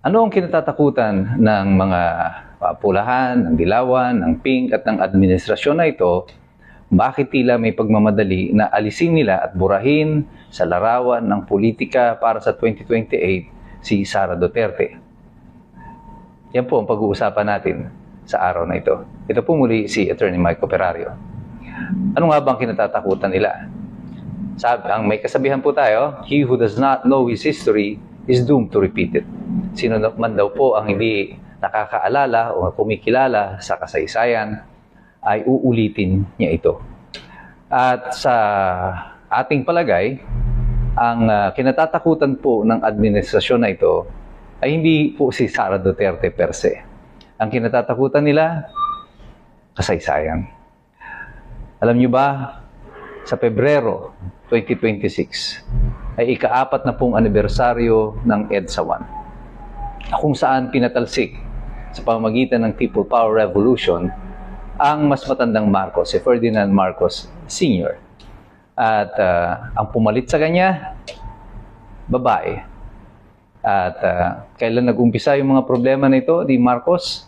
Ano ang kinatatakutan ng mga pulahan, ng dilawan, ng pink at ng administrasyon na ito? Bakit tila may pagmamadali na alisin nila at burahin sa larawan ng politika para sa 2028 si Sara Duterte? Yan po ang pag-uusapan natin sa araw na ito. Ito po muli si Attorney Mike Operario. Ano nga bang kinatatakutan nila? Ang may kasabihan po tayo, he who does not know his history is doomed to repeat it. Sino man daw po ang hindi nakakaalala o kumikilala sa kasaysayan ay uulitin niya ito. At sa ating palagay, ang kinatatakutan po ng administrasyon na ito ay hindi po si Sara Duterte per se. Ang kinatatakutan nila, kasaysayan. Alam niyo ba, sa Pebrero 2026 ay ika-4 na pong anibersaryo ng EDSA 1, kung saan pinatalsik sa pamamagitan ng People Power Revolution ang mas matandang Marcos, si Ferdinand Marcos Sr. At ang pumalit sa kanya, babae. At kailan nag-umpisa yung mga problema na ito di Marcos?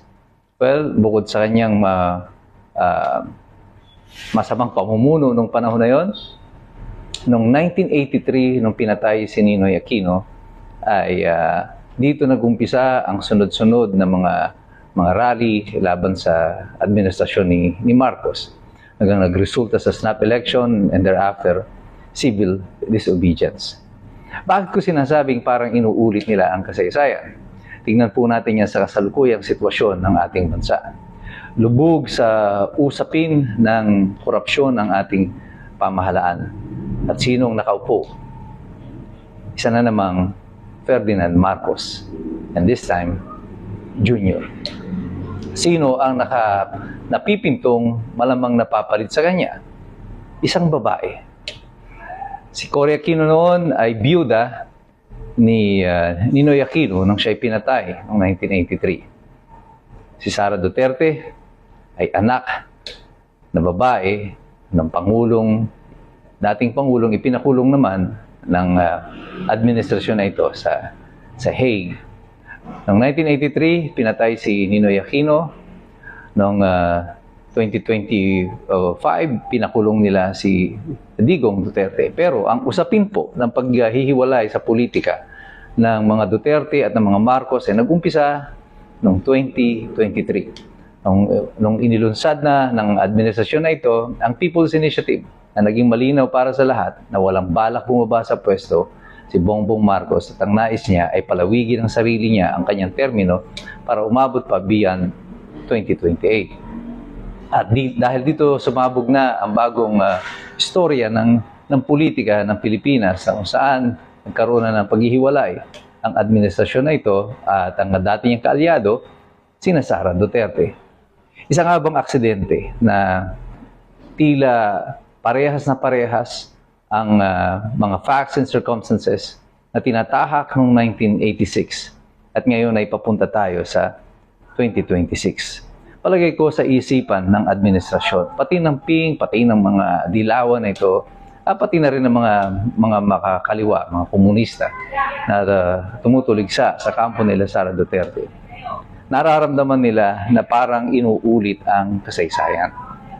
Well, bukod sa kanyang masamang pamumuno nung panahon na yon, noong 1983, nung pinatay si Ninoy Aquino, ay dito nag-umpisa ang sunod-sunod na mga rally laban sa administrasyon ni Marcos. Hanggang nagresulta sa snap election and thereafter, civil disobedience. Bakit ko sinasabing parang inuulit nila ang kasaysayan? Tingnan po natin yan sa kasalukuyang sitwasyon ng ating bansa. Lubog sa usapin ng korupsyon ng ating pamahalaan. At sinong nakaupo? Isa na namang Ferdinand Marcos. And this time, Jr. Sino ang napipintong malamang napapalit sa kanya? Isang babae. Si Cory Aquino noon ay biyuda ni Ninoy Aquino nang siya'y pinatay noong 1983. Si Sara Duterte ay anak na babae ng dating Pangulong, ipinakulong naman ng administrasyon na ito sa Hague. Noong 1983, pinatay si Ninoy Aquino. Noong 2025, pinakulong nila si Digong Duterte. Pero ang usapin po ng paghihiwalay sa politika ng mga Duterte at ng mga Marcos ay nag-umpisa noong 2023. Nung inilunsad na ng administrasyon na ito, ang People's Initiative na naging malinaw para sa lahat na walang balak bumaba sa pwesto si Bongbong Marcos at ang nais niya ay palawigin ang sarili niya ang kanyang termino para umabot pa beyond 2028. At dahil dito sumabog na ang bagong istorya ng politika ng Pilipinas kung saan nagkaroon na ng paghihiwalay ang administrasyon na ito at ang dati niyang kaalyado, sina Sara Duterte. Isa nga bang aksidente na tila parehas na parehas ang mga facts and circumstances na tinatahak noong 1986 at ngayon ay papunta tayo sa 2026. Palagay ko sa isipan ng administrasyon, pati ng PING, pati ng mga dilawan na ito, pati na rin ng mga makakaliwa, mga komunista na tumutulig sa kampo nila Sara Duterte. Nararamdaman nila na parang inuulit ang kasaysayan.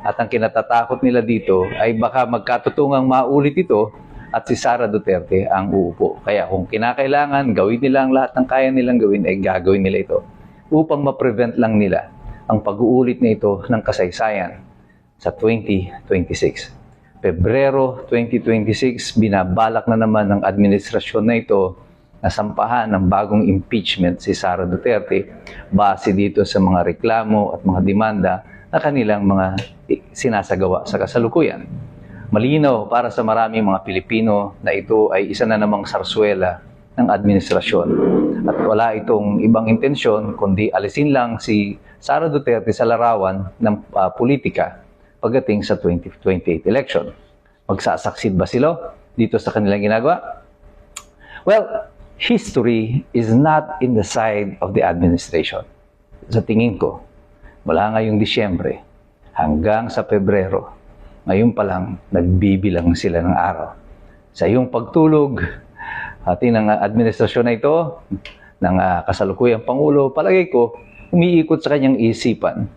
At ang kinatatakot nila dito ay baka magkatutungang maulit ito at si Sara Duterte ang uupo. Kaya kung kinakailangan, gawin nila ang lahat ng kaya nilang gawin, ay gagawin nila ito upang ma-prevent lang nila ang pag-uulit na ito ng kasaysayan sa 2026. Pebrero 2026, binabalak na naman ng administrasyon na ito na sampahan ng bagong impeachment si Sara Duterte base dito sa mga reklamo at mga demanda na kanilang mga sinasagawa sa kasalukuyan. Malinaw para sa maraming mga Pilipino na ito ay isa na namang sarswela ng administrasyon at wala itong ibang intensyon kundi alisin lang si Sara Duterte sa larawan ng politika pagdating sa 2028 election. Magsasaksid ba sila dito sa kanilang ginagawa? Well, history is not in the side of the administration. Sa tingin ko, mula ngayong Disyembre hanggang sa Pebrero, ngayon pa lang nagbibilang sila ng araw. Sa iyong pagtulog, ating ng administrasyon na ito, ng kasalukuyang Pangulo, palagay ko, umiikot sa kanyang isipan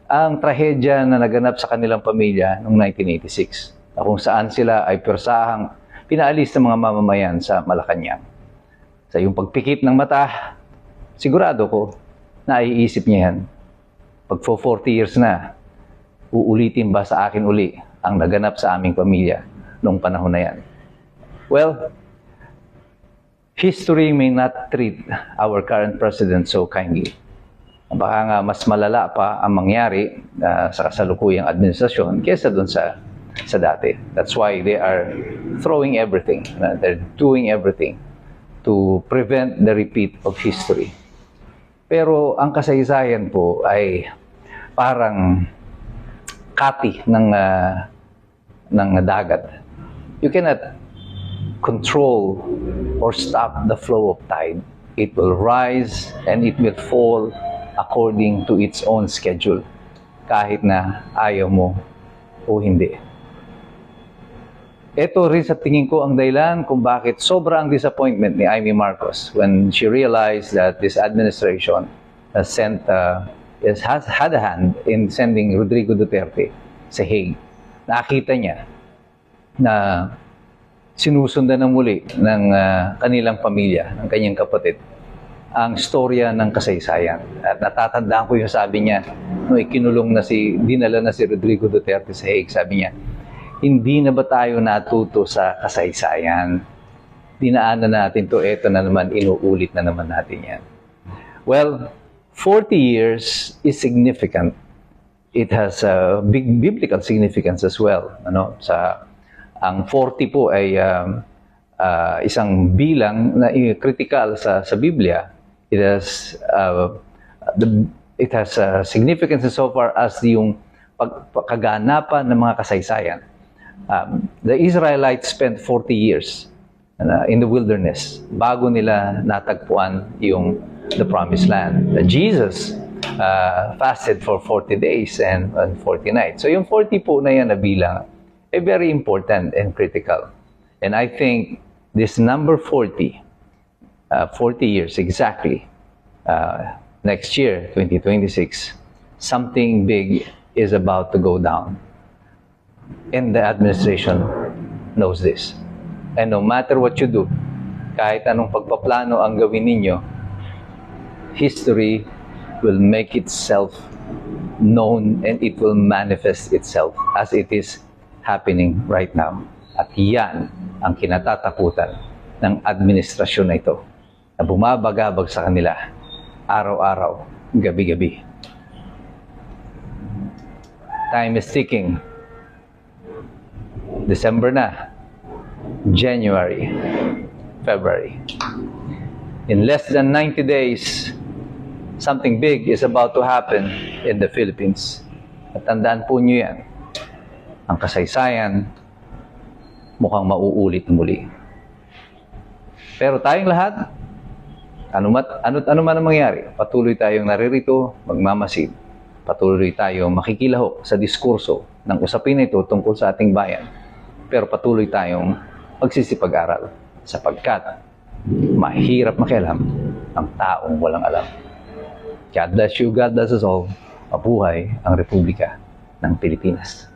ang trahedya na naganap sa kanilang pamilya noong 1986, na kung saan sila ay persahang pinaalis ng mga mamamayan sa Malacanang. Sa iyong pagpikit ng mata, sigurado ko na naiisip niya yan. Pag 40 years na, uulitin ba sa akin uli ang naganap sa aming pamilya noong panahon na yan? Well, history may not treat our current president so kindly. Baka nga mas malala pa ang mangyari sa kasalukuyang administrasyon kaysa doon sa dati. That's why they are throwing everything. They're doing everything to prevent the repeat of history. Pero ang kasaysayan po ay parang kati ng dagat. You cannot control or stop the flow of tide. It will rise and it will fall according to its own schedule, kahit na ayaw mo o hindi. Ito rin sa tingin ko ang dahilan kung bakit sobrang disappointment ni Amy Marcos when she realized that this administration has had a hand in sending Rodrigo Duterte sa Hague. Nakita niya na sinusundan na muli ng kanilang pamilya, ng kanyang kapatid, ang storya ng kasaysayan. At natatandaan ko yung sabi niya, nung dinala na si Rodrigo Duterte sa Hague, sabi niya, hindi na ba tayo natuto sa kasaysayan? Dinaanan natin to, eto na naman, inuulit na naman natin yan. Well, 40 years is significant. It has a big biblical significance as well. Ang 40 po ay isang bilang na critical sa Biblia. It has significance so far as yung pagkaganapan ng mga kasaysayan. The Israelites spent 40 years in the wilderness bago nila natagpuan the Promised Land. Jesus fasted for 40 days and 40 nights. So yung 40 po na yan na bilang ay very important and critical. And I think this number 40, 40 years exactly, next year, 2026, something big is about to go down. And the administration knows this. And no matter what you do, kahit anong pagpaplano ang gawin ninyo, history will make itself known and it will manifest itself as it is happening right now. At yan ang kinatatakutan ng administrasyon na ito na bumabagabag sa kanila araw-araw, gabi-gabi. Time is ticking. December na, January, February. In less than 90 days, something big is about to happen in the Philippines. At tandaan po nyo yan. Ang kasaysayan mukhang mauulit muli. Pero tayong lahat, ano man ang mangyari, patuloy tayong naririto, magmamasid. Patuloy tayong makikilahok sa diskurso ng usapin ito tungkol sa ating bayan. Pero patuloy tayong magsisipag-aral sapagkat mahirap makialam ang taong walang alam. God bless you, God bless us all. Mabuhay ang Republika ng Pilipinas.